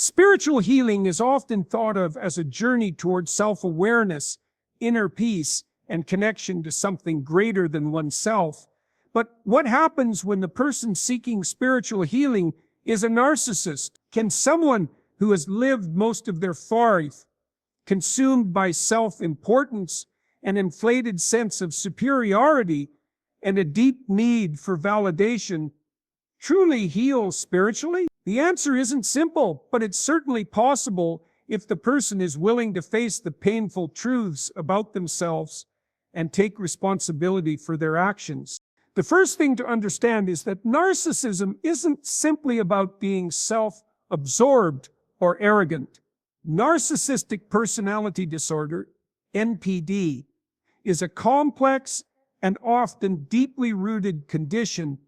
Spiritual healing is often thought of as a journey towards self-awareness, inner peace, and connection to something greater than oneself. But what happens when the person seeking spiritual healing is a narcissist? Can someone who has lived most of their life consumed by self-importance, an inflated sense of superiority, and a deep need for validation, truly heal spiritually? The answer isn't simple, but it's certainly possible if the person is willing to face the painful truths about themselves and take responsibility for their actions. The first thing to understand is that narcissism isn't simply about being self-absorbed or arrogant. Narcissistic Personality Disorder, NPD, is a complex and often deeply rooted condition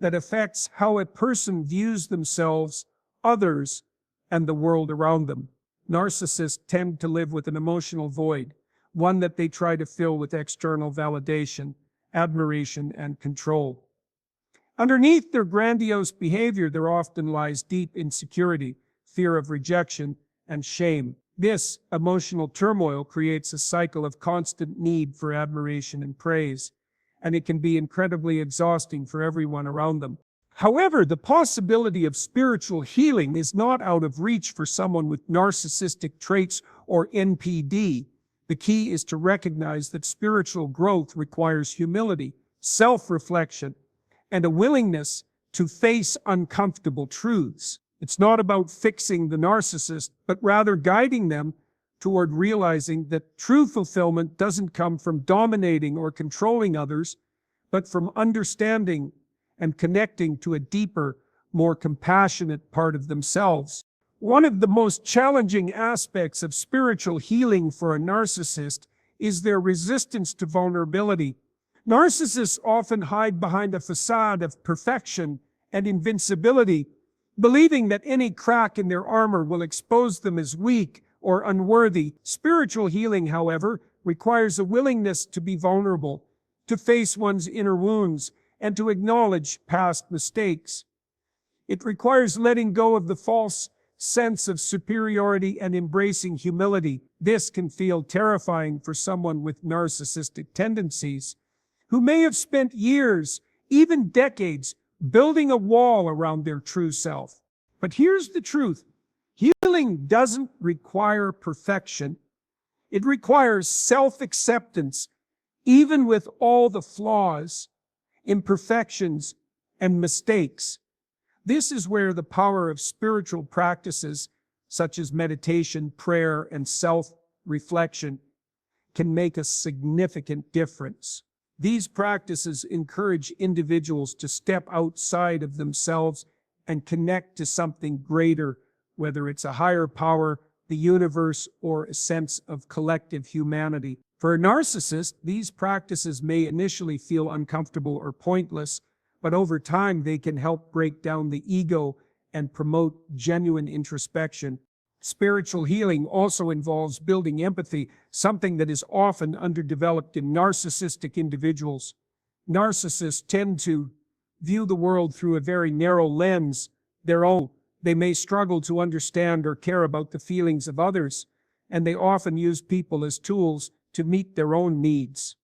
that affects how a person views themselves, others, and the world around them. Narcissists tend to live with an emotional void, one that they try to fill with external validation, admiration, and control. Underneath their grandiose behavior, there often lies deep insecurity, fear of rejection, and shame. This emotional turmoil creates a cycle of constant need for admiration and praise, and it can be incredibly exhausting for everyone around them. However, the possibility of spiritual healing is not out of reach for someone with narcissistic traits or NPD. The key is to recognize that spiritual growth requires humility, self-reflection, and a willingness to face uncomfortable truths. It's not about fixing the narcissist, but rather guiding them toward realizing that true fulfillment doesn't come from dominating or controlling others, but from understanding and connecting to a deeper, more compassionate part of themselves. One of the most challenging aspects of spiritual healing for a narcissist is their resistance to vulnerability. Narcissists often hide behind a facade of perfection and invincibility, believing that any crack in their armor will expose them as weak or unworthy. Spiritual healing, however, requires a willingness to be vulnerable, to face one's inner wounds, and to acknowledge past mistakes. It requires letting go of the false sense of superiority and embracing humility. This can feel terrifying for someone with narcissistic tendencies, who may have spent years, even decades, building a wall around their true self. But here's the truth. Healing doesn't require perfection. It requires self-acceptance, even with all the flaws, imperfections, and mistakes. This is where the power of spiritual practices, such as meditation, prayer, and self-reflection, can make a significant difference. These practices encourage individuals to step outside of themselves and connect to something greater, whether it's a higher power, the universe, or a sense of collective humanity. For a narcissist, these practices may initially feel uncomfortable or pointless, but over time they can help break down the ego and promote genuine introspection. Spiritual healing also involves building empathy, something that is often underdeveloped in narcissistic individuals. Narcissists tend to view the world through a very narrow lens, their own. They may struggle to understand or care about the feelings of others, and they often use people as tools to meet their own needs.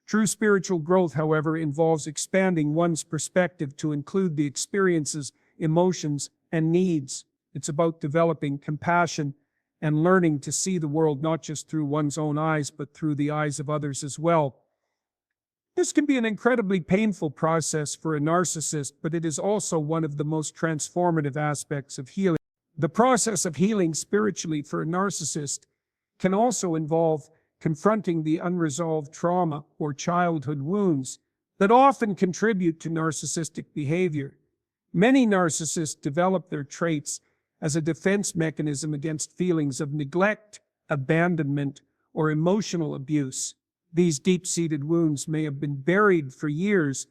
True spiritual growth, however, involves expanding one's perspective to include the experiences, emotions, and needs. It's about developing compassion and learning to see the world not just through one's own eyes, but through the eyes of others as well. This can be an incredibly painful process for a narcissist, but it is also one of the most transformative aspects of healing. The process of healing spiritually for a narcissist can also involve confronting the unresolved trauma or childhood wounds that often contribute to narcissistic behavior. Many narcissists develop their traits as a defense mechanism against feelings of neglect, abandonment, or emotional abuse. These deep-seated wounds may have been buried for years,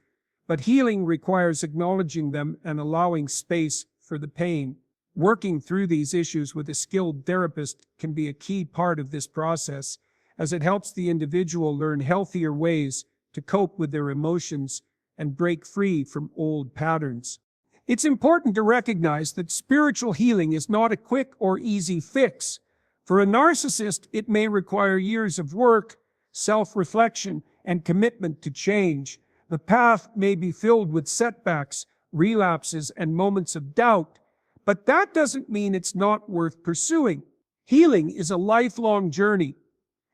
but healing requires acknowledging them and allowing space for the pain. Working through these issues with a skilled therapist can be a key part of this process, as it helps the individual learn healthier ways to cope with their emotions and break free from old patterns. It's important to recognize that spiritual healing is not a quick or easy fix. For a narcissist, it may require years of work, self-reflection, and commitment to change. The path may be filled with setbacks, relapses, and moments of doubt, but that doesn't mean it's not worth pursuing. Healing is a lifelong journey,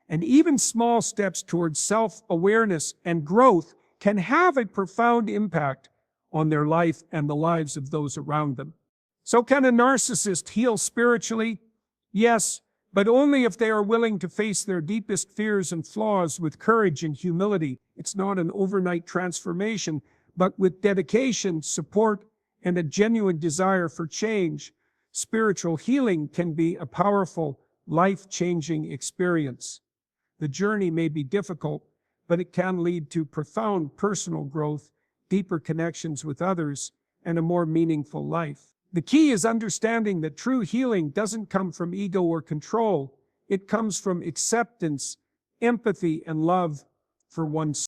and even small steps towards self-awareness and growth can have a profound impact on their life and the lives of those around them. So can a narcissist heal spiritually? Yes, but only if they are willing to face their deepest fears and flaws with courage and humility. It's not an overnight transformation, but with dedication, support, and a genuine desire for change, spiritual healing can be a powerful, life-changing experience. The journey may be difficult, but it can lead to profound personal growth, deeper connections with others, and a more meaningful life. The key is understanding that true healing doesn't come from ego or control. It comes from acceptance, empathy, and love for oneself.